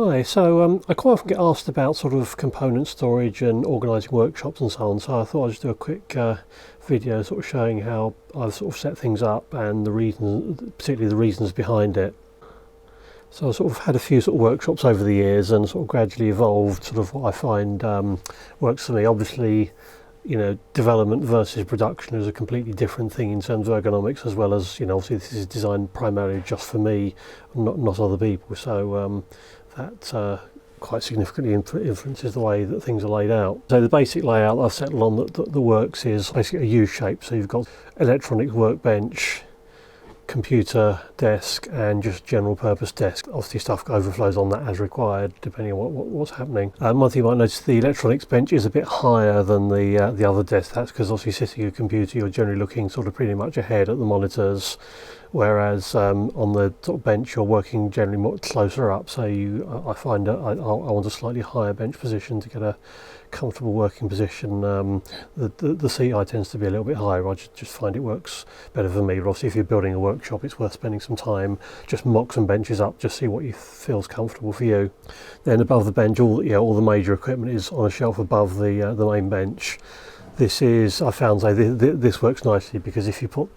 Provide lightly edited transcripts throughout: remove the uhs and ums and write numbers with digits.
Hi, so I quite often get asked about sort of component storage and organising workshops and so on, so I thought I'd just do a quick video sort of showing how I've sort of set things up and the reasons, particularly the reasons behind it. So I've sort of had a few sort of workshops over the years and sort of gradually evolved sort of what I find works for me. Obviously, development versus production is a completely different thing in terms of ergonomics, as well as, obviously this is designed primarily just for me, not other people. So that quite significantly influences the way that things are laid out. So the basic layout I've settled on that works is basically a U shape. So you've got electronic workbench, computer desk, and just general purpose desk. Obviously stuff overflows on that as required depending on what's happening. One thing you might notice, the electronics bench is a bit higher than the other desk. That's because obviously sitting at a computer you're generally looking sort of pretty much ahead at the monitors, whereas on the sort of bench you're working generally more closer up. So I find that I want a slightly higher bench position to get a comfortable working position. The seat height tends to be a little bit higher. I just find it works better for me. But obviously if you're building a workshop, it's worth spending some time just mock some benches up, just see what you feels comfortable for you. Then above the bench, all the major equipment is on a shelf above the main bench. This is, I found, this works nicely because if you put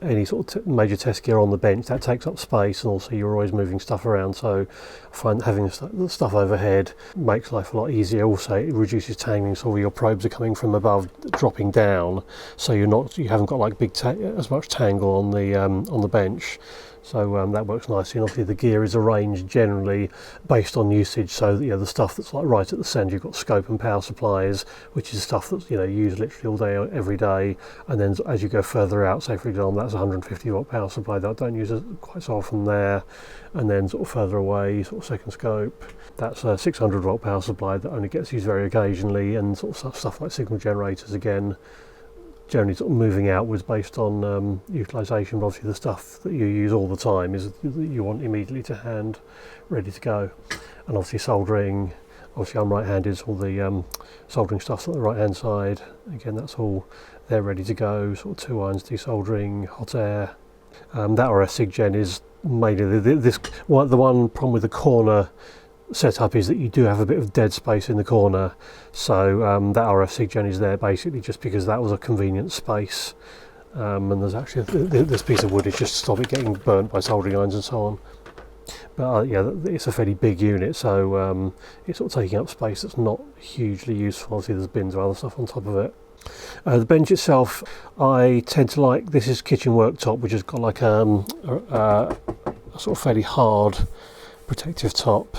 any sort of major test gear on the bench, that takes up space, and also you're always moving stuff around. So I find having the stuff overhead makes life a lot easier. Also it reduces tangling, so all your probes are coming from above dropping down, so you haven't got like as much tangle on the bench. So that works nicely, and obviously the gear is arranged generally based on usage. So the stuff that's like right at the centre, you've got scope and power supplies, which is stuff that's used literally all day every day. And then as you go further out, say for example that's a 150 watt power supply that I don't use quite so often there, and then sort of further away, sort of second scope, that's a 600 watt power supply that only gets used very occasionally, and sort of stuff like signal generators, again generally sort of moving outwards based on utilisation. But obviously the stuff that you use all the time is that you want immediately to hand, ready to go. And obviously soldering, obviously I'm right-handed, so all the soldering stuff's on the right hand side. Again, that's all there ready to go, sort of 2 irons desoldering, hot air. That RS SIGGEN is mainly the one problem with the corner setup is that you do have a bit of dead space in the corner, so that RF SIGGEN is there basically just because that was a convenient space, and there's actually this piece of wood is just to stop it getting burnt by soldering irons and so on. But it's a fairly big unit, so it's sort of taking up space that's not hugely useful. Obviously there's bins of other stuff on top of it. The bench itself, I tend to like, this is kitchen worktop, which has got like a sort of fairly hard protective top.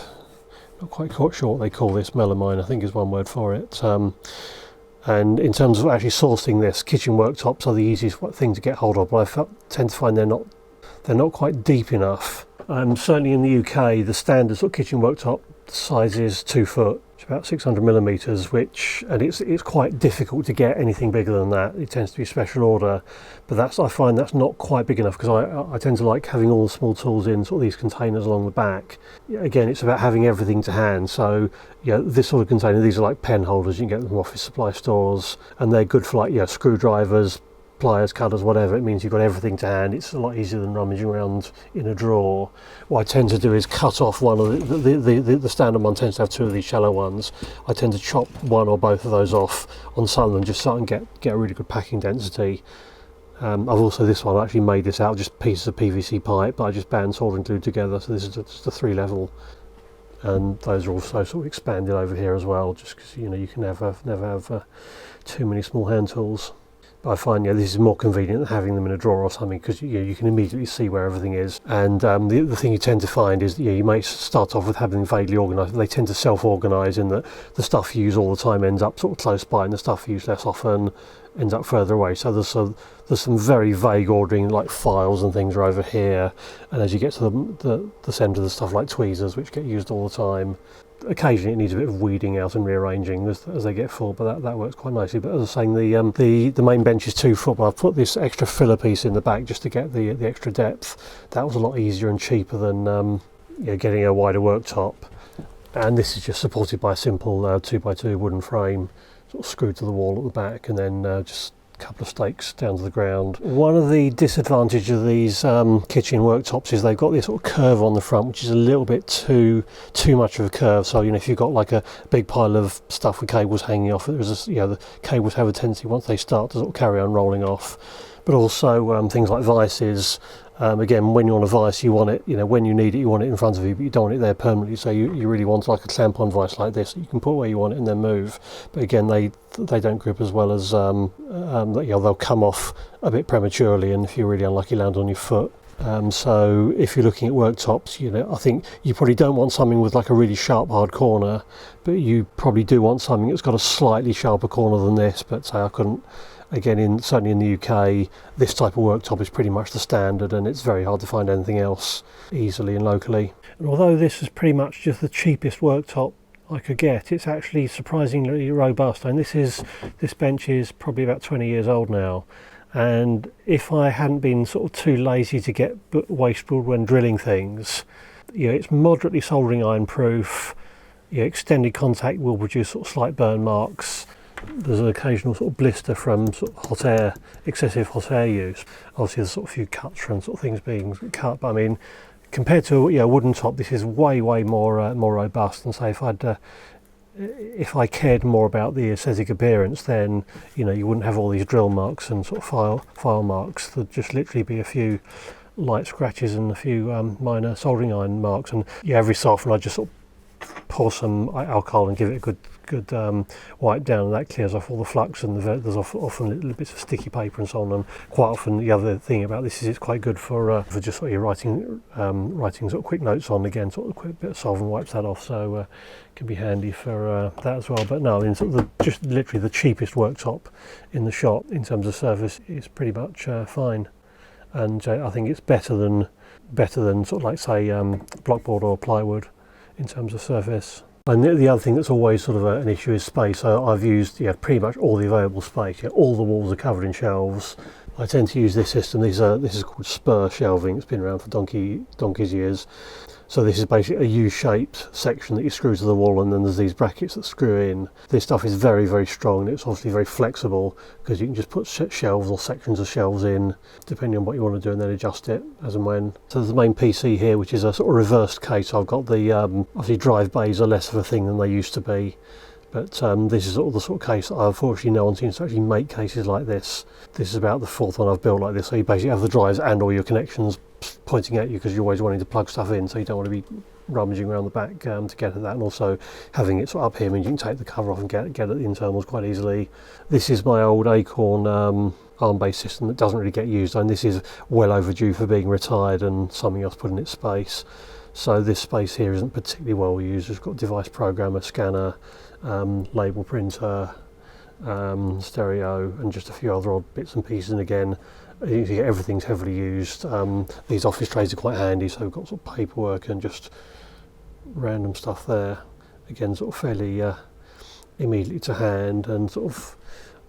Not quite sure what they call this, melamine I think is one word for it. And in terms of actually sourcing this, kitchen worktops are the easiest thing to get hold of, but I tend to find they're not quite deep enough. Certainly in the UK, the standard sort of kitchen worktop size is 2 foot, it's about 600 millimeters, and it's quite difficult to get anything bigger than that. It tends to be special order, but I find that's not quite big enough, because I tend to like having all the small tools in sort of these containers along the back. Again, it's about having everything to hand. So this sort of container, these are like pen holders, you can get them from office supply stores, and they're good for like screwdrivers, pliers, cutters, whatever. It means you've got everything to hand. It's a lot easier than rummaging around in a drawer. What I tend to do is cut off one of the standard one tends to have 2 of these shallow ones. I tend to chop 1 or both of those off on some of them, just so I can get a really good packing density. I've also, this one I actually made this out of just pieces of PVC pipe, but I just band soldered and glued together. So this is just a 3 level, and those are also sort of expanded over here as well, just because you can never have too many small hand tools. But I find this is more convenient than having them in a drawer or something, because you can immediately see where everything is. And the thing you tend to find is you may start off with having them vaguely organised, but they tend to self-organise in that the stuff you use all the time ends up sort of close by, and the stuff you use less often ends up further away. So there's some very vague ordering, like files and things are over here, and as you get to the centre, the stuff like tweezers, which get used all the time. Occasionally it needs a bit of weeding out and rearranging as they get full, but that works quite nicely. But as I was saying, the main bench is 2 foot, but I've put this extra filler piece in the back just to get the extra depth. That was a lot easier and cheaper than getting a wider worktop. And this is just supported by a simple 2x2 wooden frame, sort of screwed to the wall at the back, and then just couple of stakes down to the ground. One of the disadvantages of these kitchen worktops is they've got this sort of curve on the front, which is a little bit too much of a curve. So if you've got like a big pile of stuff with cables hanging off, the cables have a tendency once they start to sort of carry on rolling off. But also things like vices. Again, when you're on a vice, you want it, when you need it, you want it in front of you, but you don't want it there permanently. So you really want like a clamp-on vice like this that you can put where you want it and then move. But again, they don't grip as well as they'll come off a bit prematurely, and if you're really unlucky, land on your foot. So if you're looking at worktops, I think you probably don't want something with like a really sharp hard corner, but you probably do want something that's got a slightly sharper corner than this. But say I couldn't. Again, certainly in the UK, this type of worktop is pretty much the standard, and it's very hard to find anything else easily and locally. And although this is pretty much just the cheapest worktop I could get, it's actually surprisingly robust. And this bench is probably about 20 years old now. And if I hadn't been sort of too lazy to get waste wood when drilling things, it's moderately soldering iron proof. Extended contact will produce sort of slight burn marks. There's an occasional sort of blister from sort of excessive hot air use. Obviously there's sort of a few cuts from sort of things being cut, but I mean, compared to a wooden top, this is way more robust. And say if I cared more about the aesthetic appearance, then you wouldn't have all these drill marks and sort of file marks. There'd just literally be a few light scratches and a few minor soldering iron marks. And every so often I just sort of pour some alcohol and give it a good wipe down, and that clears off all the flux, and there's often little bits of sticky paper and so on. And quite often the other thing about this is it's quite good for just sort of writing sort of quick notes on, again sort of a quick bit of solvent wipes that off, so it can be handy for that as well. But no, I mein sort of just literally the cheapest worktop in the shop in terms of surface is pretty much fine, and I think it's better than sort of like say blockboard or plywood in terms of surface. And the other thing that's always sort of an issue is space. So I've used pretty much all the available space. All the walls are covered in shelves. I tend to use this system. This is called spur shelving. It's been around for donkey's years. So this is basically a U-shaped section that you screw to the wall, and then there's these brackets that screw in. This stuff is very, very strong, and it's obviously very flexible because you can just put shelves or sections of shelves in depending on what you want to do, and then adjust it as and when. So there's the main PC here, which is a sort of reversed case. I've got the obviously drive bays are less of a thing than they used to be, but this is the sort of case. Unfortunately, no one seems to actually make cases like this. This is about the fourth one I've built like this. So you basically have the drives and all your connections pointing at you, because you're always wanting to plug stuff in, so you don't want to be rummaging around the back to get at that. And also having it sort of up here means you can take the cover off and get at the internals quite easily. This is my old Acorn arm-based system that doesn't really get used, and this is well overdue for being retired and something else put in its space. So this space here isn't particularly well used. It's got device programmer, scanner, label printer, stereo, and just a few other odd bits and pieces. And again, everything's heavily used. These office trays are quite handy, so we've got sort of paperwork and just random stuff there. Again, sort of fairly immediately to hand, and sort of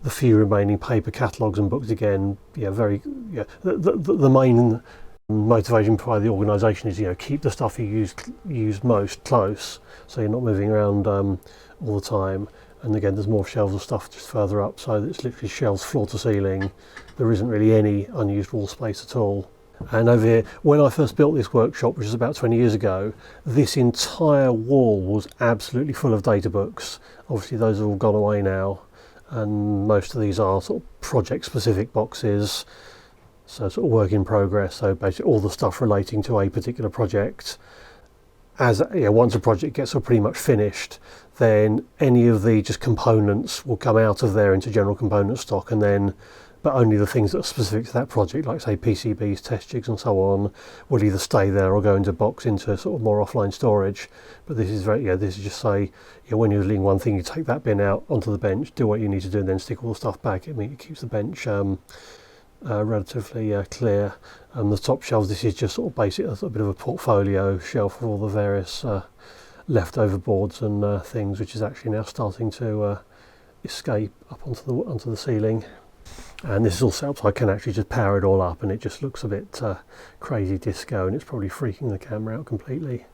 the few remaining paper catalogues and books. Again, the main motivation by the organisation is keep the stuff you use most close, so you're not moving around all the time. And again, there's more shelves of stuff just further up, so it's literally shelves floor to ceiling. There isn't really any unused wall space at all. And over here, when I first built this workshop, which was about 20 years ago, this entire wall was absolutely full of data books. Obviously those have all gone away now, and most of these are sort of project specific boxes, so sort of work in progress. So basically all the stuff relating to a particular project. As once a project gets pretty much finished, then any of the just components will come out of there into general component stock, and then but only the things that are specific to that project, like say PCBs, test jigs and so on, will either stay there or go into box into sort of more offline storage. But this is this is just say when you're doing one thing, you take that bin out onto the bench, do what you need to do, and then stick all the stuff back. It keeps the bench relatively clear. The top shelves, this is just sort of basic, a bit of a portfolio shelf of all the various leftover boards and things, which is actually now starting to escape up onto the ceiling. And this is all set up so I can actually just power it all up, and it just looks a bit crazy disco, and it's probably freaking the camera out completely.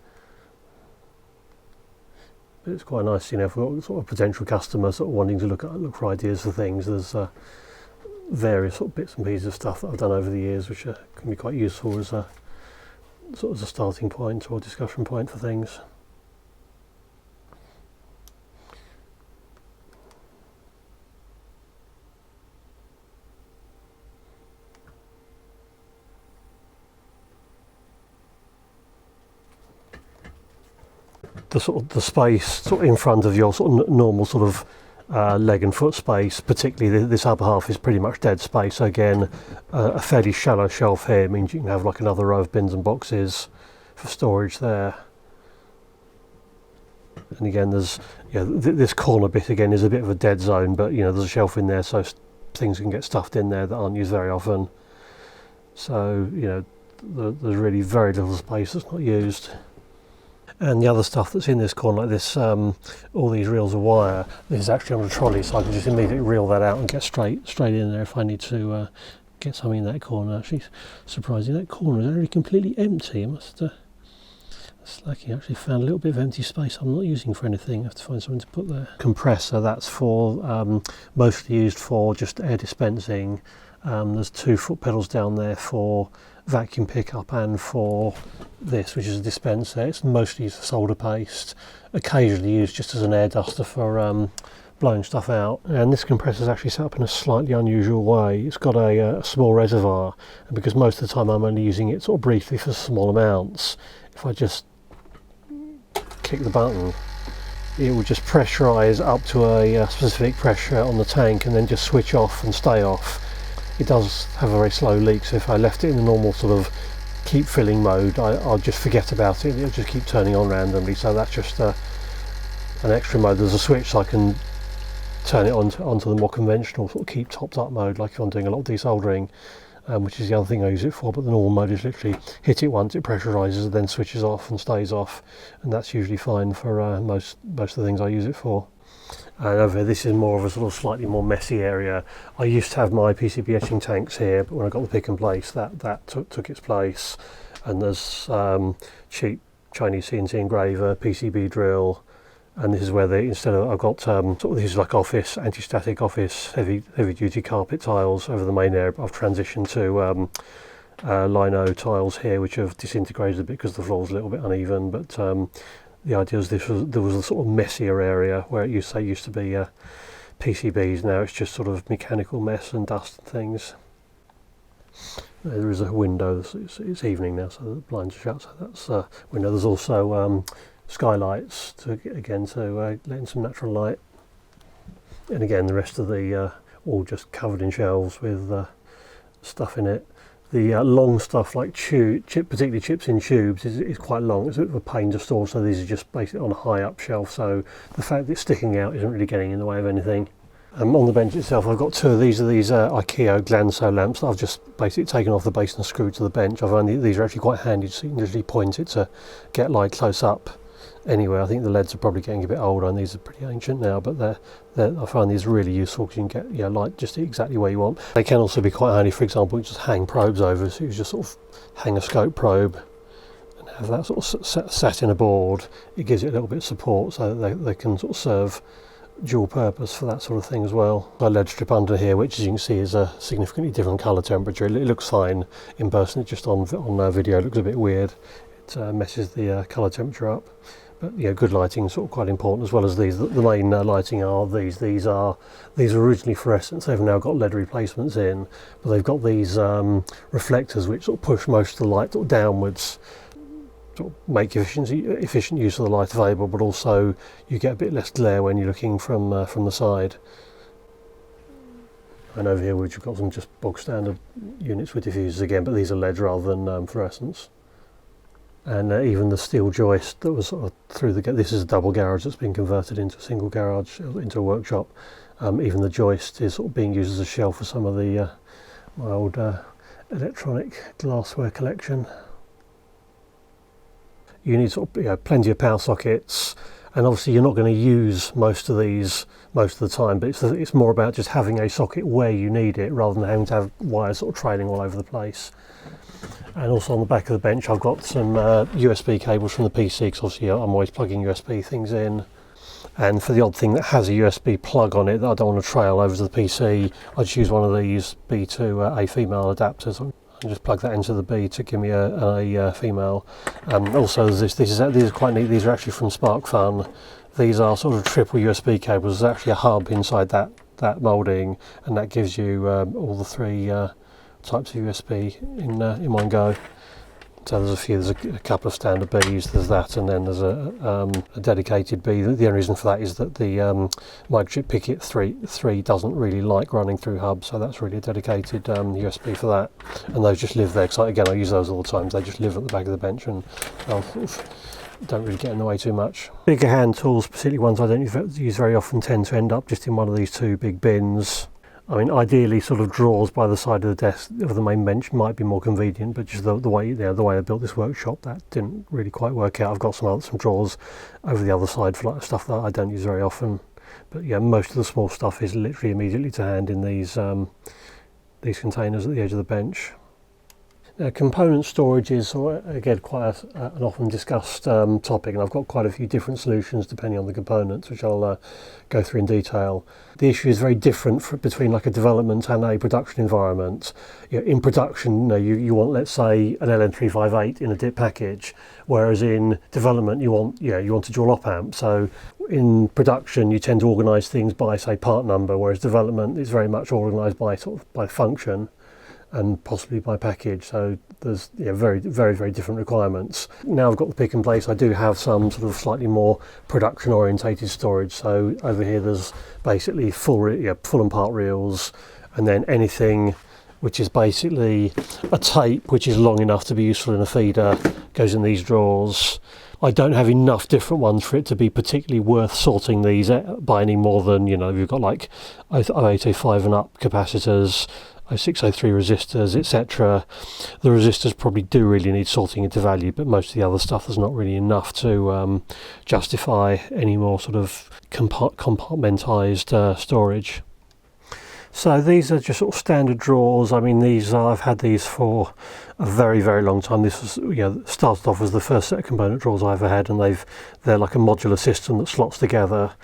But it's quite nice, if we've got sort of a potential customer sort of wanting to look for ideas for things. There's various sort of bits and pieces of stuff that I've done over the years, which can be quite useful as a sort of as a starting point or discussion point for things. The space sort of in front of your sort of normal sort of leg and foot space, particularly this upper half, is pretty much dead space. So again, a fairly shallow shelf here means you can have like another row of bins and boxes for storage there. And again, there's this corner bit again is a bit of a dead zone, but there's a shelf in there, so things can get stuffed in there that aren't used very often. So there's really very little space that's not used. And the other stuff that's in this corner, like this, all these reels of wire, this is actually on a trolley, so I can just immediately reel that out and get straight in there if I need to get something in that corner. Actually, surprising, that corner is actually completely empty. I must, it's lucky, I actually found a little bit of empty space I'm not using for anything. I have to find something to put there. Compressor, that's for mostly used for just air dispensing. There's 2 foot pedals down there for vacuum pickup and for this, which is a dispenser. It's mostly used for solder paste, occasionally used just as an air duster for blowing stuff out. And this compressor is actually set up in a slightly unusual way. It's got a small reservoir, and because most of the time I'm only using it sort of briefly for small amounts, if I just kick the button, it will just pressurize up to a specific pressure on the tank and then just switch off and stay off. It does have a very slow leak, so if I left it in the normal sort of keep filling mode, I'll just forget about it. It'll just keep turning on randomly, so that's just an extra mode. There's a switch so I can turn it onto the more conventional sort of keep topped up mode, like if I'm doing a lot of desoldering, which is the other thing I use it for. But the normal mode is literally hit it once, it pressurizes, then switches off and stays off, and that's usually fine for most of the things I use it for. And over here, this is more of a sort of slightly more messy area. I used to have my PCB etching tanks here, but when I got the pick and place, that took its place. And there's cheap Chinese CNC engraver, PCB drill, and this is where instead of I've got sort of these like office, anti-static office, heavy duty carpet tiles over the main area. I've transitioned to lino tiles here, which have disintegrated a bit because the floor's a little bit uneven, but the idea is there was a sort of messier area where it used to be PCBs. Now it's just sort of mechanical mess and dust and things. There is a window. It's evening now, so the blinds are shut. So that's a window. There's also skylights to let in some natural light. And again, the rest of the all just covered in shelves with stuff in it. The long stuff like particularly chips in tubes is quite long. It's a bit of a pain to store, so these are just basically on a high up shelf, so the fact that it's sticking out isn't really getting in the way of anything. On the bench itself, I've got 2 of these IKEA Glanso lamps that I've just basically taken off the base and screwed to the bench. These are actually quite handy, so you can usually point it to get light close up. Anyway, I think the LEDs are probably getting a bit older, and these are pretty ancient now, but I find these really useful because you can get light just exactly where you want. They can also be quite handy, for example, you just hang probes over, so you just sort of hang a scope probe and have that sort of set in a board. It gives it a little bit of support so that they can sort of serve dual purpose for that sort of thing as well. My LED strip under here, which as you can see is a significantly different colour temperature. It looks fine in person, it just on video it looks a bit weird. It messes the colour temperature up. But good lighting is sort of quite important, as well as these. The main lighting are these. These are originally fluorescents. They've now got LED replacements in, but they've got these reflectors which sort of push most of the light sort of downwards, sort of make efficient use of the light available, but also you get a bit less glare when you're looking from the side. And over here we've got some just bog standard units with diffusers again, but these are LEDs rather than fluorescents. And even the steel joist that was sort of through this is a double garage that's been converted into a single garage, into a workshop. Even the joist is sort of being used as a shelf for some of the my old electronic glassware collection. You need sort of plenty of power sockets, and obviously you're not going to use most of these most of the time, but it's more about just having a socket where you need it rather than having to have wires sort of trailing all over the place. And also on the back of the bench I've got some USB cables from the PC, because obviously I'm always plugging USB things in. And for the odd thing that has a USB plug on it that I don't want to trail over to the PC, I just use one of these B to A female adapters and just plug that into the B to give me a female. Also, these are quite neat. These are actually from SparkFun. These are sort of triple USB cables. There's actually a hub inside that moulding, and that gives you all the three types of USB in one go. So there's a couple of standard Bs, there's that, and then there's a dedicated B. The only reason for that is that the microchip Picket 3 doesn't really like running through hubs, so that's really a dedicated USB for that. And those just live there, because again I use those all the time. They just live at the back of the bench and don't really get in the way too much. Bigger hand tools, particularly ones I don't use very often, tend to end up just in one of these two big bins. I mean, ideally, sort of drawers by the side of the desk of the main bench might be more convenient, but just the way I built this workshop, that didn't really quite work out. I've got some drawers over the other side for like stuff that I don't use very often. But yeah, most of the small stuff is literally immediately to hand in these containers at the edge of the bench. Now, component storage is, again, quite an often discussed topic, and I've got quite a few different solutions depending on the components, which I'll go through in detail. The issue is very different between like a development and a production environment. In production, you want, let's say, an LN358 in a DIP package, whereas in development you want a dual op amp. So in production you tend to organise things by, say, part number, whereas development is very much organised by by function and possibly by package. So there's very, very, very different requirements. Now I've got the pick and place, I do have some sort of slightly more production orientated storage. So over here there's basically full and part reels, and then anything which is basically a tape which is long enough to be useful in a feeder goes in these drawers. I don't have enough different ones for it to be particularly worth sorting these by any more than, you've got like 0805 and up capacitors, 0603 resistors, etc. The resistors probably do really need sorting into value, but most of the other stuff is not really enough to justify any more sort of compartmentized storage. So these are just sort of standard drawers. I mean, I've had these for a very, very long time. This was, started off as the first set of component drawers I ever had, and they're like a modular system that slots together.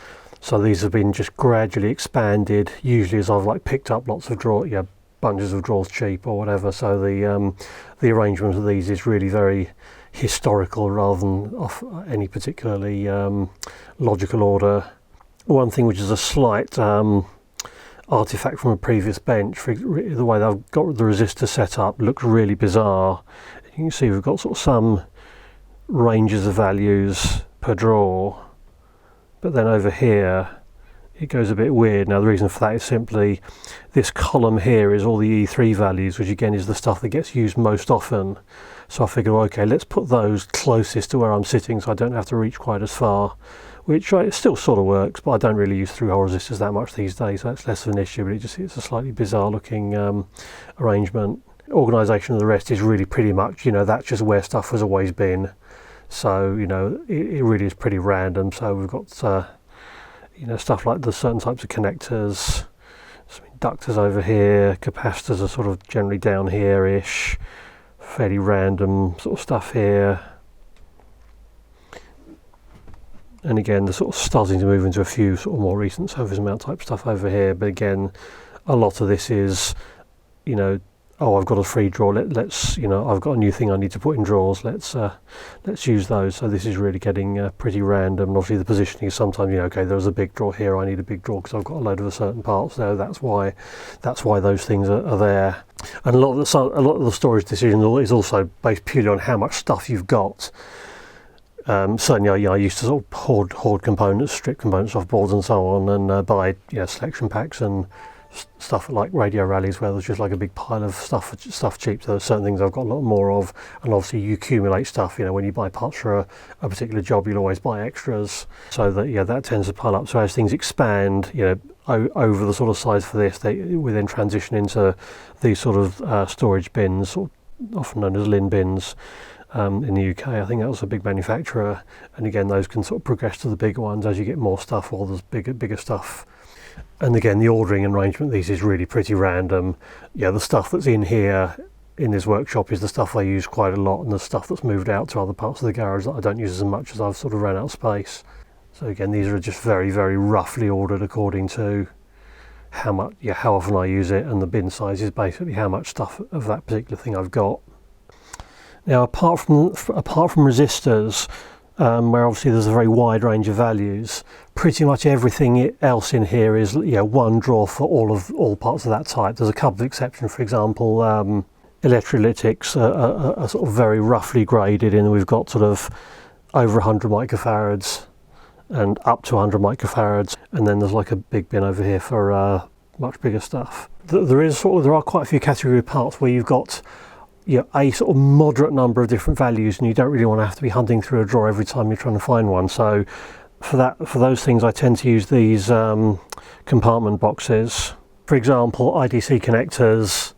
So these have been just gradually expanded, usually as I've like picked up lots of bunches of drawers cheap or whatever. So the arrangement of these is really very historical rather than off any particularly logical order. One thing which is a slight artifact from a previous bench, the way I've got the resistor set up looks really bizarre. You can see we've got sort of some ranges of values per drawer, but then over here it goes a bit weird. Now the reason for that is simply this column here is all the E3 values, which again is the stuff that gets used most often. So I figured, okay, let's put those closest to where I'm sitting so I don't have to reach quite as far, which it still sort of works, but I don't really use through-hole resistors that much these days, so that's less of an issue, but it's a slightly bizarre looking arrangement. Organisation of the rest is really pretty much, that's just where stuff has always been. So, it really is pretty random. So we've got stuff like the certain types of connectors, some inductors over here, capacitors are sort of generally down here-ish, fairly random sort of stuff here. And again, they're sort of starting to move into a few sort of more recent surface mount type stuff over here. But again, a lot of this is, I've got a free drawer. Let's I've got a new thing I need to put in drawers. Let's use those. So this is really getting pretty random. And obviously the positioning is sometimes, okay, there's a big drawer here. I need a big drawer because I've got a load of a certain parts there. That's why those things are there. And a lot of the storage decision is also based purely on how much stuff you've got. Certainly, I used to sort of hoard components, strip components off boards and so on, and buy selection packs and stuff like radio rallies where there's just like a big pile of stuff cheap. So there's certain things I've got a lot more of, and obviously you accumulate stuff. When you buy parts for a particular job, you'll always buy extras. So that tends to pile up. So as things expand, over the sort of size for this, we then transition into these sort of storage bins, often known as Lin bins. In the UK, I think that was a big manufacturer, and again those can sort of progress to the bigger ones as you get more stuff, or there's bigger stuff. And again, the ordering and arrangement of these is really pretty random. The stuff that's in here in this workshop is the stuff I use quite a lot, and the stuff that's moved out to other parts of the garage that I don't use as much as I've sort of ran out of space. So again, these are just very, very roughly ordered according to how much, how often I use it, and the bin size is basically how much stuff of that particular thing I've got. Now, apart from resistors, where obviously there's a very wide range of values, pretty much everything else in here is one drawer for all parts of that type. There's a couple of exceptions. For example, electrolytics are sort of very roughly graded, and we've got sort of over 100 microfarads and up to 100 microfarads, and then there's like a big bin over here for much bigger stuff. There are quite a few category parts where you've got a sort of moderate number of different values, and you don't really want to have to be hunting through a drawer every time you're trying to find one. So for those things, I tend to use these compartment boxes. For example, IDC connectors.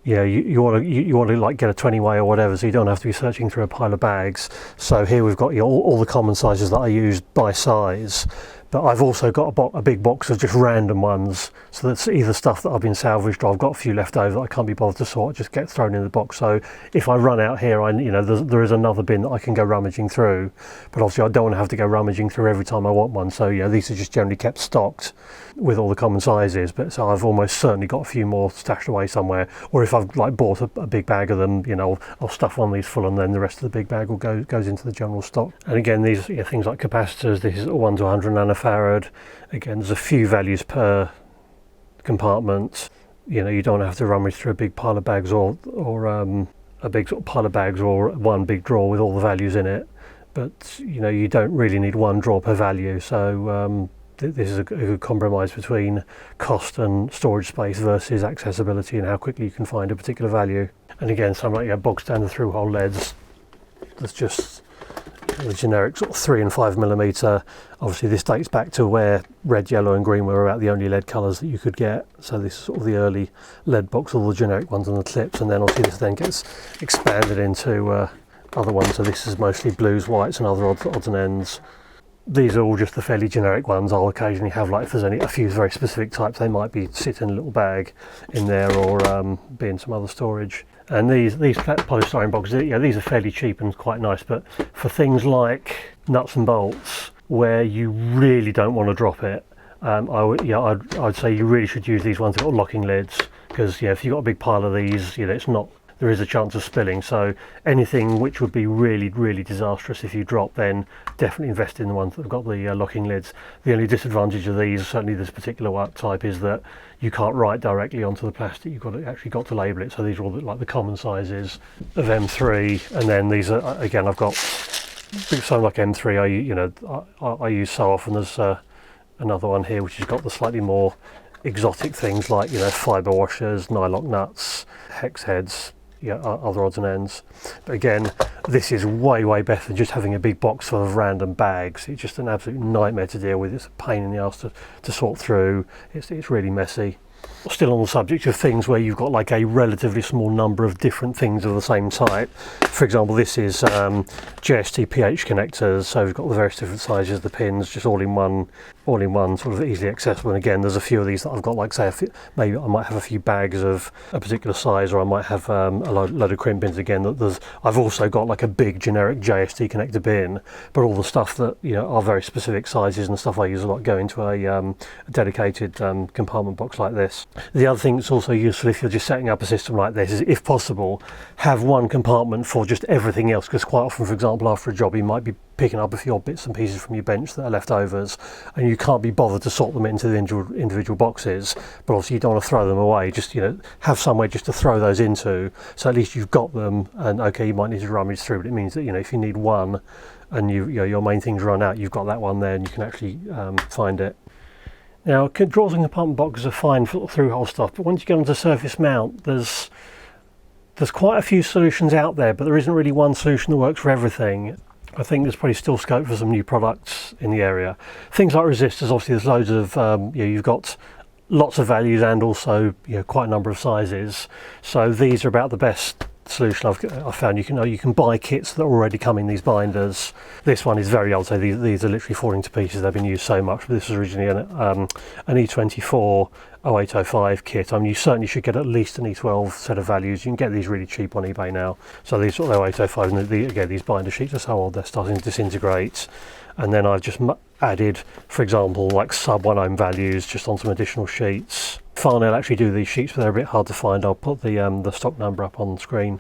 You want to like get a 20-way or whatever, so you don't have to be searching through a pile of bags. So here we've got all the common sizes that I use by size, but I've also got a big box of just random ones. So that's either stuff that I've been salvaged, or I've got a few left over that I can't be bothered to sort, just get thrown in the box. So if I run out here, there is another bin that I can go rummaging through. But obviously I don't want to have to go rummaging through every time I want one. So these are just generally kept stocked with all the common sizes. But so I've almost certainly got a few more stashed away somewhere. Or if I've like bought a big bag of them, I'll stuff one of these full, and then the rest of the big bag goes into the general stock. And again, these things like capacitors. This is 1 to 100 nanofarad. Again, there's a few values per compartment. You don't have to rummage through a big pile of bags or a big sort of pile of bags or one big drawer with all the values in it. But you don't really need one drawer per value. So this is a good compromise between cost and storage space versus accessibility and how quickly you can find a particular value. And again, some like bog standard through hole leads. There's just the generic sort of 3 and 5 millimeter. Obviously this dates back to where red, yellow and green were about the only lead colours that you could get. So this is sort of the early lead box, all the generic ones on the clips, and then obviously this then gets expanded into other ones. So this is mostly blues, whites and other odds and ends. These are all just the fairly generic ones. I'll occasionally have, like, if there's a few very specific types, they might be sit in a little bag in there, or be in some other storage. And these polystyrene boxes, these are fairly cheap and quite nice, but for things like nuts and bolts, where you really don't want to drop it, I'd say you really should use these ones that got locking lids, because if you've got a big pile of these, there is a chance of spilling. So anything which would be really, really disastrous if you drop, then definitely invest in the ones that have got the locking lids. The only disadvantage of these, certainly this particular type, is that you can't write directly onto the plastic. You've actually got to label it. So these are all like the common sizes of M3, and then these are, again, I've got something like M3. I use so often. There's another one here which has got the slightly more exotic things like fibre washers, nylock nuts, hex heads, other odds and ends. But again, this is way better than just having a big box full of random bags. It's just an absolute nightmare to deal with. It's a pain in the ass to sort through. It's really messy. Still on the subject of things where you've got like a relatively small number of different things of the same type. For example, this is JST pH connectors. So we've got the various different sizes of the pins, just all in one sort of easily accessible. And again, there's a few of these that I've got, like, say, maybe I might have a few bags of a particular size, or I might have a load of crimp bins. Again, I've also got like a big generic JST connector bin, but all the stuff that are very specific sizes and stuff I use a lot go into a dedicated compartment box like this. The other thing that's also useful if you're just setting up a system like this is, if possible, have one compartment for just everything else, because quite often, for example, after a job you might be picking up a few odd bits and pieces from your bench that are leftovers, and you can't be bothered to sort them into the individual boxes, but obviously you don't want to throw them away. Just have somewhere just to throw those into, so at least you've got them. And okay, you might need to rummage through, but it means that if you need one and your main things run out, you've got that one there and you can actually find it. Now, drawers and compartment boxes are fine for through-hole stuff, but once you get onto surface mount, there's quite a few solutions out there, but there isn't really one solution that works for everything. I think there's probably still scope for some new products in the area. Things like resistors, obviously there's loads of, you've got lots of values and also quite a number of sizes. So these are about the best solution I've found. You can buy kits that already come in these binders. This one is very old, so these are literally falling to pieces. They've been used so much, but this was originally an E24 0805 kit. I mean, you certainly should get at least an E12 set of values. You can get these really cheap on eBay now. So these sort of 0805, and again, these binder sheets are so old they're starting to disintegrate. and then I've just added, for example, like sub 1 ohm values just on some additional sheets. Farnell actually do these sheets, but they're a bit hard to find. I'll put the stock number up on the screen.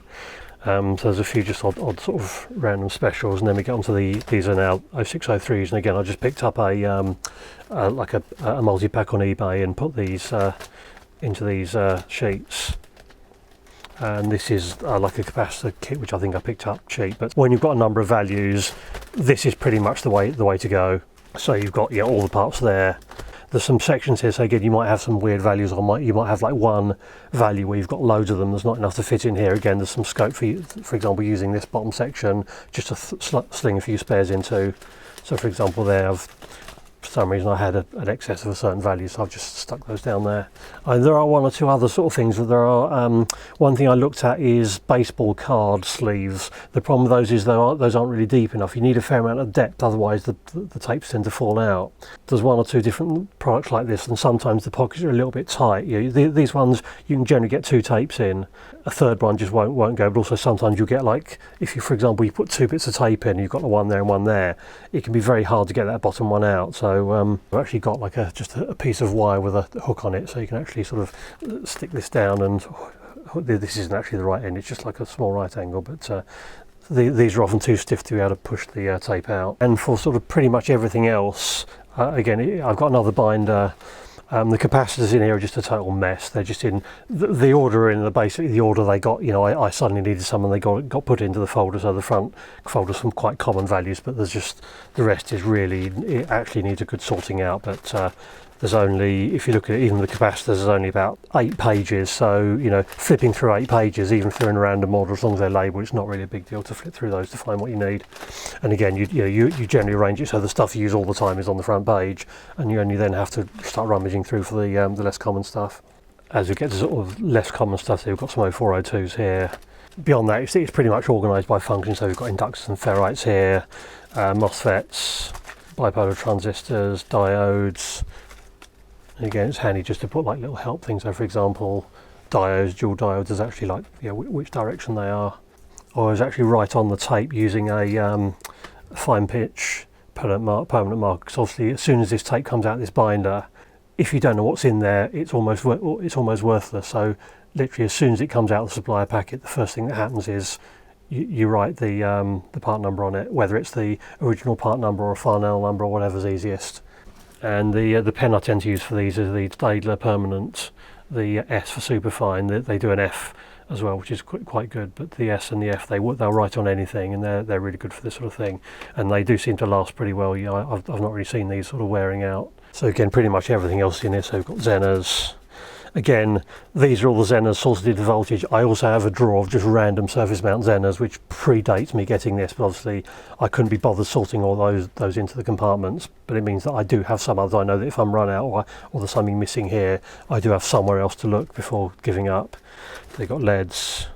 So there's a few just odd sort of random specials, and then we get onto these are now 0603s, and again I just picked up a multi-pack on eBay and put these into these sheets. And this is like a capacitor kit, which I think I picked up cheap. But when you've got a number of values, this is pretty much the way to go. So you've got all the parts there. There's some sections here, so again you might have some weird values, or you might have like one value where you've got loads of them. There's not enough to fit in here. Again, there's some scope for you, for example, using this bottom section just to sling a few spares into. So for example there, for some reason I had an excess of a certain value, so I've just stuck those down there. There are one or two other sort of things. There are one thing I looked at is baseball card sleeves. The problem with those is those aren't really deep enough. You need a fair amount of depth, otherwise the tapes tend to fall out. There's one or two different products like this, and sometimes the pockets are a little bit tight. These ones you can generally get 2 tapes in. A third one just won't go. But also sometimes you'll get, like, if you, for example, you put 2 bits of tape in, you've got the one there and one there, it can be very hard to get that bottom one out. So I've actually got like just a piece of wire with a hook on it, so you can actually sort of stick this down, and this isn't actually the right end, it's just like a small right angle, but these are often too stiff to be able to push the tape out. And for sort of pretty much everything else, again, I've got another binder. The capacitors in here are just a total mess. They're just in the order, basically the order they got. I suddenly needed some, and they got put into the folder. So the front folder's some quite common values, but there's just the rest is really, it actually needs a good sorting out. But there's only, if you look at it, even the capacitors, there's only about 8 pages. So flipping through 8 pages, even if they're in a random order, as long as they're labelled, it's not really a big deal to flip through those to find what you need. And again, you generally arrange it so the stuff you use all the time is on the front page, and you only then have to start rummaging through for the less common stuff. As we get to sort of less common stuff, so we've got some 0402s here. Beyond that, it's pretty much organised by function. So we've got inductors and ferrites here, MOSFETs, bipolar transistors, diodes. And again, it's handy just to put like little help things. So for example, diodes, dual diodes, is actually like which direction they are. Or I was actually right on the tape using a fine pitch permanent marker. Because obviously, as soon as this tape comes out of this binder, if you don't know what's in there, it's almost worthless. So literally, as soon as it comes out of the supplier packet, the first thing that happens is you write the part number on it, whether it's the original part number or a Farnell number or whatever's easiest. And the pen I tend to use for these is the Staedtler Permanent, the S for superfine. They do an F as well, which is quite good. But the S and the F, they'll write on anything, and they're really good for this sort of thing. And they do seem to last pretty well. I've not really seen these sort of wearing out. So again, pretty much everything else in here. So we've got Zeners. Again, these are all the Zeners sorted to voltage. I also have a drawer of just random surface mount Zeners, which predates me getting this, but obviously I couldn't be bothered sorting all those into the compartments. But it means that I do have some others. I know that if I'm run out or there's something missing here, I do have somewhere else to look before giving up. They've got LEDs,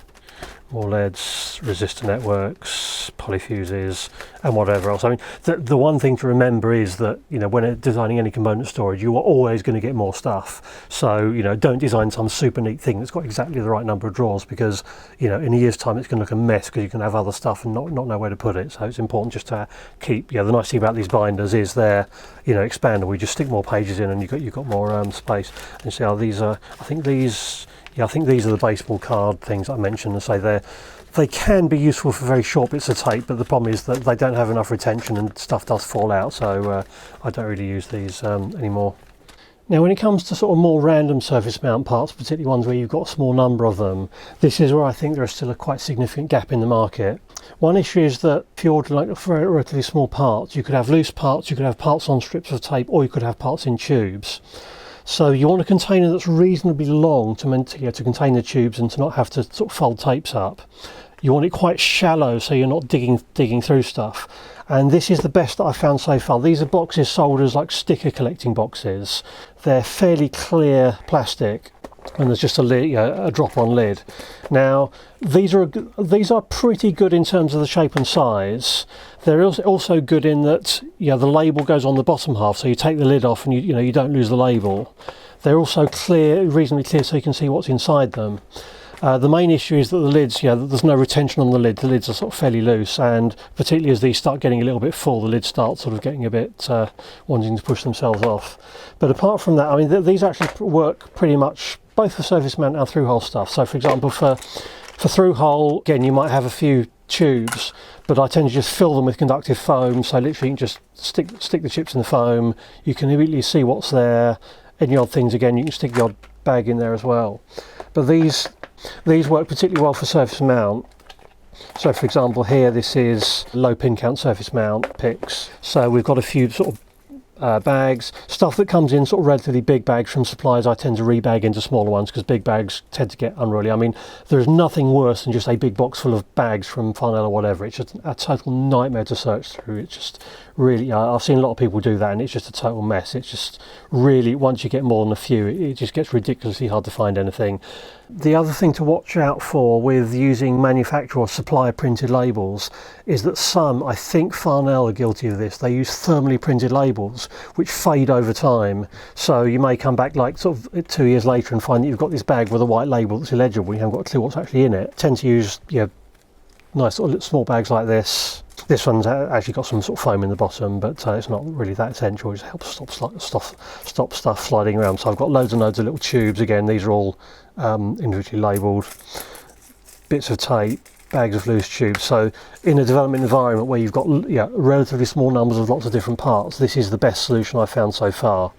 more LEDs, resistor networks, polyfuses, and whatever else. I mean, the one thing to remember is that, when designing any component storage, you are always going to get more stuff. So, don't design some super neat thing that's got exactly the right number of drawers, because, in a year's time, it's going to look a mess because you can have other stuff and not know where to put it. So it's important just to keep, the nice thing about these binders is they're, expandable. You just stick more pages in and you've got more space. And see how these are, I think these are the baseball card things I mentioned, and say they can be useful for very short bits of tape, but the problem is that they don't have enough retention and stuff does fall out, so I don't really use these anymore. Now, when it comes to sort of more random surface mount parts, particularly ones where you've got a small number of them, this is where I think there is still a quite significant gap in the market. One issue is that if you order like for relatively small parts, you could have loose parts, you could have parts on strips of tape, or you could have parts in tubes. So you want a container that's reasonably long to contain the tubes and to not have to sort of fold tapes up. You want it quite shallow so you're not digging through stuff. And this is the best that I've found so far. These are boxes sold as like sticker collecting boxes. They're fairly clear plastic, and there's just a lid, a drop-on lid. Now, these are pretty good in terms of the shape and size. They're also good in that the label goes on the bottom half, so you take the lid off and you don't lose the label. They're also clear, reasonably clear, so you can see what's inside them. The main issue is that the lids, there's no retention on the lid. The lids are sort of fairly loose, and particularly as these start getting a little bit full, the lids start sort of getting a bit wanting to push themselves off. But apart from that, I mean, these actually work pretty much both for surface mount and through hole stuff. So for example, for through hole, again, you might have a few tubes, but I tend to just fill them with conductive foam. So literally you can just stick the chips in the foam. You can immediately see what's there. Any odd things, again, you can stick the odd bag in there as well. But these work particularly well for surface mount. So for example here, this is low pin count surface mount picks. So we've got a few sort of bags, stuff that comes in sort of relatively big bags from suppliers. I tend to rebag into smaller ones because big bags tend to get unruly. I mean, there's nothing worse than just a big box full of bags from Farnell or whatever. It's just a total nightmare to search through. It's just really, I've seen a lot of people do that, and it's just a total mess. It's just really, once you get more than a few, it just gets ridiculously hard to find anything. The other thing to watch out for with using manufacturer or supplier printed labels is that some, I think Farnell are guilty of this, they use thermally printed labels which fade over time. So you may come back like sort of 2 years later and find that you've got this bag with a white label that's illegible. You haven't got a clue what's actually in it. Tend to use nice sort of small bags like this. This one's actually got some sort of foam in the bottom, but it's not really that essential. It just helps stop stuff sliding around. So I've got loads and loads of little tubes. Again, these are all individually labelled. Bits of tape, bags of loose tubes. So in a development environment where you've got relatively small numbers of lots of different parts, this is the best solution I've found so far.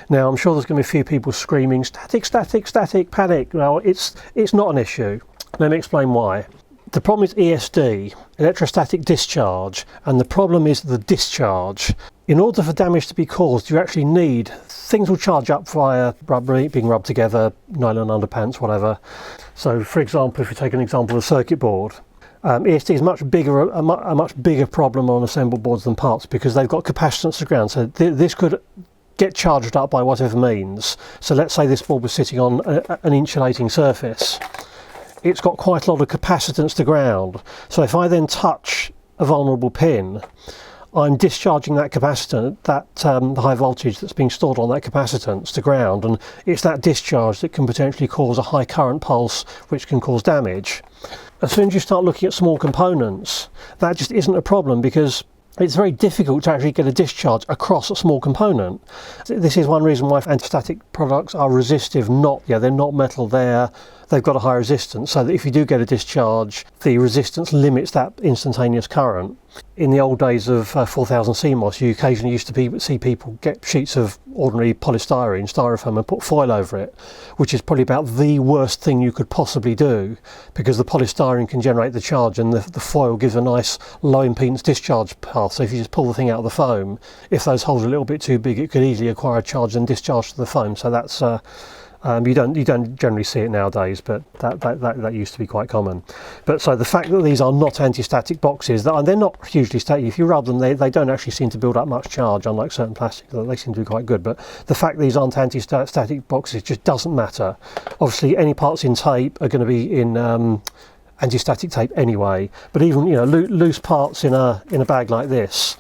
Now I'm sure there's going to be a few people screaming, static, static, static, panic. Well, it's not an issue. Let me explain why. The problem is ESD, electrostatic discharge, and the problem is the discharge. In order for damage to be caused, you actually need, things will charge up via being rubbed together, nylon underpants, whatever. So for example, if you take an example of a circuit board, ESD is a much bigger problem on assembled boards than parts because they've got capacitance to ground. So this could get charged up by whatever means. So let's say this board was sitting on an insulating surface. It's got quite a lot of capacitance to ground. So if I then touch a vulnerable pin, I'm discharging that capacitance, the high voltage that's being stored on that capacitance to ground, and it's that discharge that can potentially cause a high current pulse, which can cause damage. As soon as you start looking at small components, that just isn't a problem because it's very difficult to actually get a discharge across a small component. This is one reason why anti-static products are resistive. They're not metal, they've got a high resistance, so that if you do get a discharge, the resistance limits that instantaneous current. In the old days of 4000 CMOS, you occasionally used to see people get sheets of ordinary polystyrene, styrofoam, and put foil over it, which is probably about the worst thing you could possibly do, because the polystyrene can generate the charge and the foil gives a nice low impedance discharge path. So if you just pull the thing out of the foam, if those holes are a little bit too big, it could easily acquire a charge and discharge to the foam. So that's you don't generally see it nowadays, but that used to be quite common. But so the fact that these are not anti-static boxes, they're not hugely static. If you rub them, they don't actually seem to build up much charge, unlike certain plastics. They seem to be quite good. But the fact that these aren't anti-static boxes just doesn't matter. Obviously, any parts in tape are going to be in anti-static tape anyway. But even loose parts in a bag like this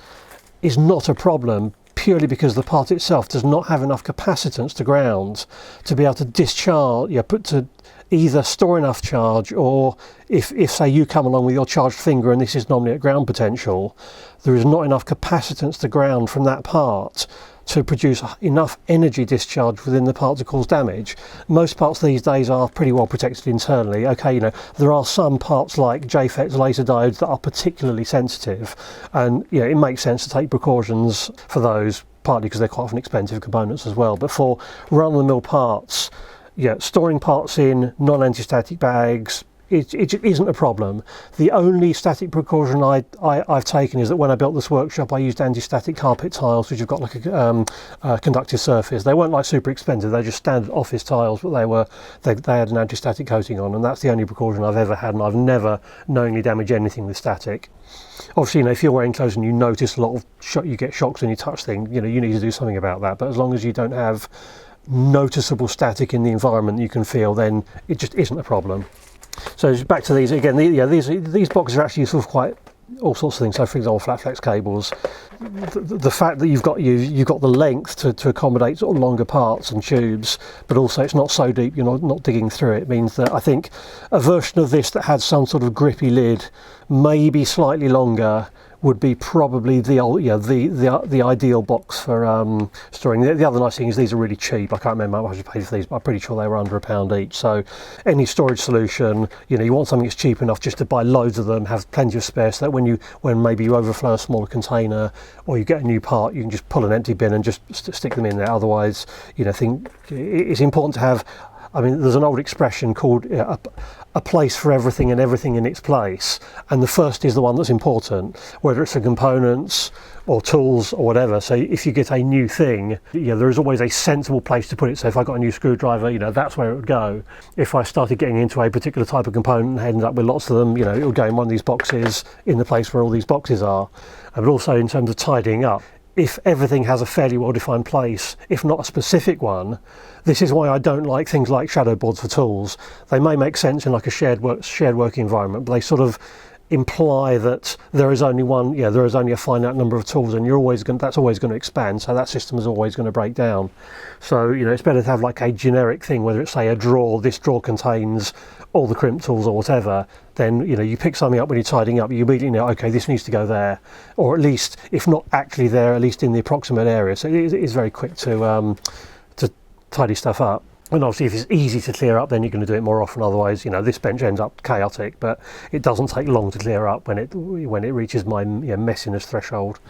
is not a problem, purely because the part itself does not have enough capacitance to ground to be able to discharge, to either store enough charge, or if say you come along with your charged finger and this is normally at ground potential, there is not enough capacitance to ground from that part to produce enough energy discharge within the part to cause damage. Most parts these days are pretty well protected internally. Okay, there are some parts like JFET laser diodes that are particularly sensitive, and it makes sense to take precautions for those, partly because they're quite often expensive components as well. But for run-of-the-mill parts, storing parts in non-anti-static bags, it isn't a problem. The only static precaution I've taken is that when I built this workshop, I used anti-static carpet tiles, which have got like a conductive surface. They weren't like super expensive; they're just standard office tiles, but they had an anti-static coating on, and that's the only precaution I've ever had. And I've never knowingly damaged anything with static. Obviously, if you're wearing clothes and you notice a lot of you get shocks when you touch things, you need to do something about that. But as long as you don't have noticeable static in the environment you can feel, then it just isn't a problem. So back to these again. These boxes are actually sort of quite all sorts of things. So, for example, flat flex cables, the fact that you've got the length to accommodate sort of longer parts and tubes, but also it's not so deep you're not digging through it, means that I think a version of this that had some sort of grippy lid, maybe slightly longer, would be probably the ideal box for storing. The other nice thing is these are really cheap. I can't remember how much I paid for these, but I'm pretty sure they were under £1 each. So any storage solution, you want something that's cheap enough just to buy loads of them, have plenty of spare, so that when maybe you overflow a smaller container or you get a new part, you can just pull an empty bin and just stick them in there. Otherwise, think it's important to have. I mean, there's an old expression called a place for everything and everything in its place, and the first is the one that's important, whether it's for components or tools or whatever. So if you get a new thing, there is always a sensible place to put it. So if I got a new screwdriver, that's where it would go. If I started getting into a particular type of component and ended up with lots of them, it would go in one of these boxes in the place where all these boxes are. But also in terms of tidying up, if everything has a fairly well-defined place, if not a specific one, this is why I don't like things like shadow boards for tools. They may make sense in like a shared working environment, but they sort of imply that there is only one. There is only a finite number of tools, and that's always going to expand. So that system is always going to break down. So it's better to have like a generic thing, whether it's say a drawer. This drawer contains all the crimp tools or whatever. Then you pick something up when you're tidying up, you immediately know, okay, this needs to go there, or at least if not actually there, at least in the approximate area. So it is very quick to tidy stuff up. And obviously if it's easy to clear up, then you're going to do it more often. Otherwise, this bench ends up chaotic, but it doesn't take long to clear up when it reaches my messiness threshold.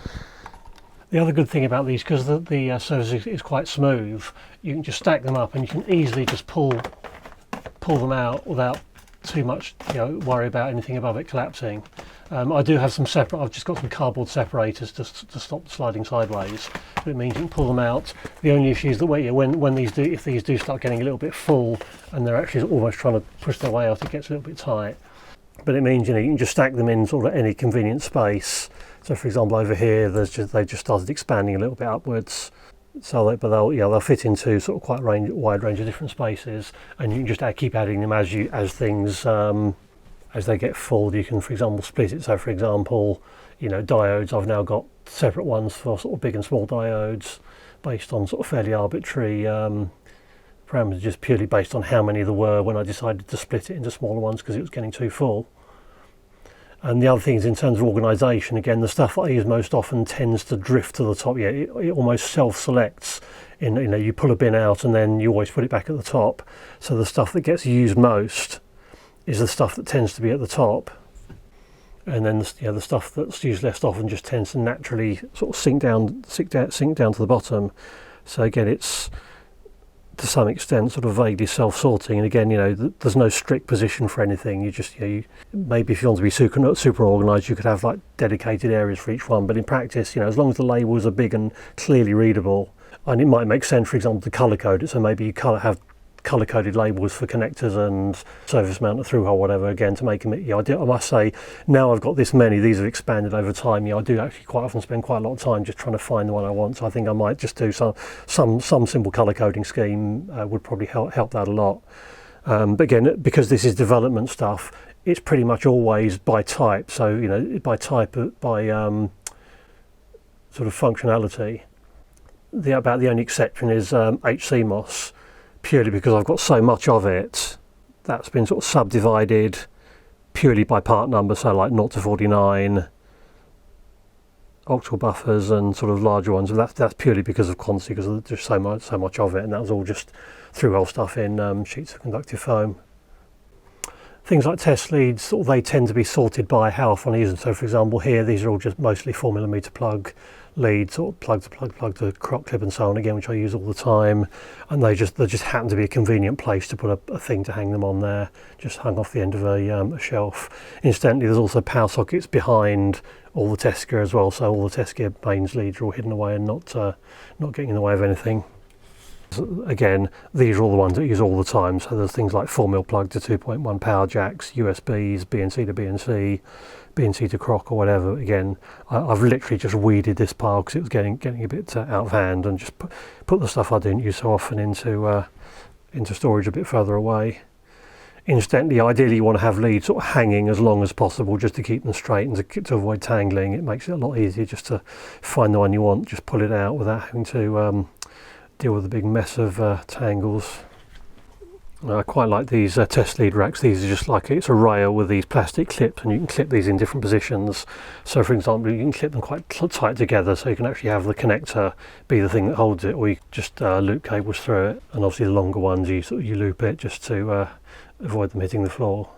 The other good thing about these, because the surface is quite smooth, you can just stack them up and you can easily just pull them out without too much worry about anything above it collapsing. I do have some separate. I've just got some cardboard separators to stop the sliding sideways. But it means you can pull them out. The only issue is that if these do start getting a little bit full and they're actually almost trying to push their way out, it gets a little bit tight. But it means you can just stack them in sort of any convenient space. So for example, over here, they've just started expanding a little bit upwards. So they'll fit into sort of quite wide range of different spaces, and you can just keep adding them as things. As they get full, you can, for example, split it. So, for example, diodes, I've now got separate ones for sort of big and small diodes based on sort of fairly arbitrary parameters, just purely based on how many there were when I decided to split it into smaller ones because it was getting too full. And the other thing is, in terms of organisation, again, the stuff I use most often tends to drift to the top. It almost self-selects. You pull a bin out and then you always put it back at the top. So the stuff that gets used most is the stuff that tends to be at the top, and then the stuff that's used less often just tends to naturally sort of sink down to the bottom. So again, it's to some extent sort of vaguely self-sorting. And again, there's no strict position for anything. You just maybe if you want to be super organised, you could have like dedicated areas for each one. But in practice, as long as the labels are big and clearly readable, and it might make sense, for example, to colour code it. So maybe you have colour-coded labels for connectors and surface mount or through hole, whatever, again, to make them. I must say, now I've got this many, these have expanded over time. I do actually quite often spend quite a lot of time just trying to find the one I want. So I think I might just do some simple colour coding scheme would probably help that a lot. But again, because this is development stuff, it's pretty much always by type. So by type, by sort of functionality. About the only exception is HCMOS. Purely because I've got so much of it, that's been sort of subdivided purely by part number, so like 0 to 49 optical buffers and sort of larger ones. That's purely because of quantity, because there's just so much of it, and that was all just through-hole stuff in sheets of conductive foam. Things like test leads, they tend to be sorted by how often I use them. So for example, here these are all just mostly 4mm plug leads, or plug to crop clip and so on, again, which I use all the time, and they just happen to be a convenient place to put a thing to hang them on there, just hung off the end of a shelf. Incidentally, there's also power sockets behind all the test gear as well, so all the test gear mains leads are all hidden away and not getting in the way of anything. So again, these are all the ones that I use all the time, so there's things like 4mm plug to 2.1 power jacks, USBs, BNC to BNC, BNC to crock or whatever. Again, I've literally just weeded this pile because it was getting a bit out of hand, and just put the stuff I didn't use so often into storage a bit further away. Incidentally, ideally you want to have leads sort of hanging as long as possible just to keep them straight and to avoid tangling. It makes it a lot easier just to find the one you want, just pull it out without having to deal with a big mess of tangles. I quite like these test lead racks. These are just like, it's a rail with these plastic clips, and you can clip these in different positions. So for example, you can clip them quite tight together, so you can actually have the connector be the thing that holds it, or you just loop cables through it. And obviously the longer ones, you loop it just to avoid them hitting the floor.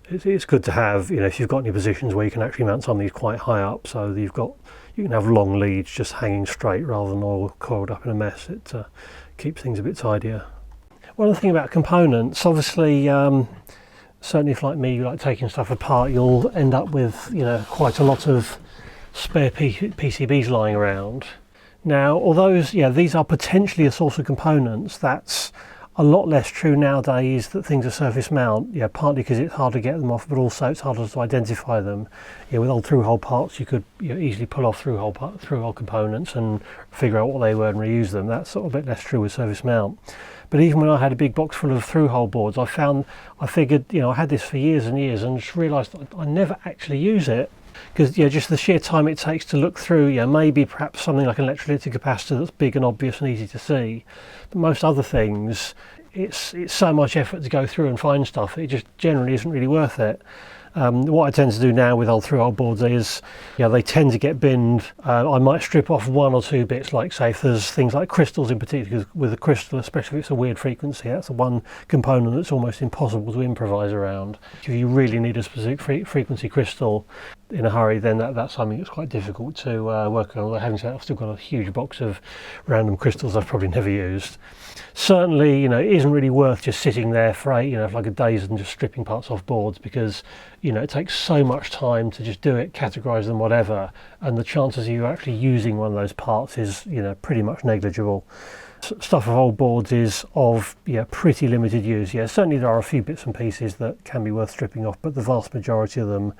It's good to have, if you've got any positions where you can actually mount some of these quite high up, so that you can have long leads just hanging straight rather than all coiled up in a mess. It keeps things a bit tidier. One other thing about components, obviously, certainly if like me you like taking stuff apart, you'll end up with quite a lot of spare PCBs lying around. Now, although these are potentially a source of components, that's a lot less true nowadays that things are surface mount. Partly because it's hard to get them off, but also it's harder to identify them. With old through-hole parts, you could easily pull off through-hole components and figure out what they were and reuse them. That's sort of a bit less true with surface mount. But even when I had a big box full of through-hole boards, I figured, I had this for years and years, and just realised I never actually use it. Because just the sheer time it takes to look through, maybe perhaps something like an electrolytic capacitor that's big and obvious and easy to see. But most other things, it's so much effort to go through and find stuff, it just generally isn't really worth it. What I tend to do now with old through-hole boards is, they tend to get binned. I might strip off one or two bits, like say if there's things like crystals in particular, because with a crystal, especially if it's a weird frequency, that's the one component that's almost impossible to improvise around. If you really need a specific frequency crystal in a hurry, then that's something that's quite difficult to work on. Having said that, I've still got a huge box of random crystals I've probably never used. Certainly, it isn't really worth just sitting there for like a days and just stripping parts off boards, because it takes so much time to just do it, categorize them, whatever, and the chances of you actually using one of those parts is pretty much negligible. Stuff of old boards is of pretty limited use. Certainly there are a few bits and pieces that can be worth stripping off, but the vast majority of them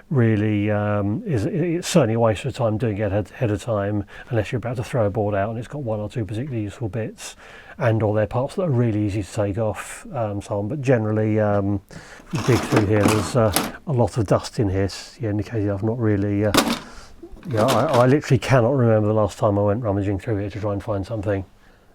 really it's certainly a waste of time doing it ahead of time, unless you're about to throw a board out and it's got one or two particularly useful bits, and or they're parts that are really easy to take off, so on. But generally, dig through here, there's a lot of dust in here, indicating I've not really I literally cannot remember the last time I went rummaging through here to try and find something.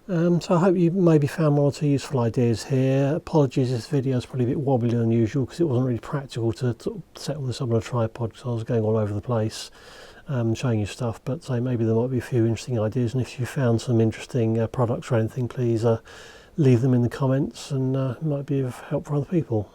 So I hope you maybe found one or two useful ideas here. Apologies, this video is probably a bit wobbly and unusual because it wasn't really practical to set all this up on a tripod, because I was going all over the place showing you stuff. But maybe there might be a few interesting ideas, and if you found some interesting products or anything, please leave them in the comments, and it might be of help for other people.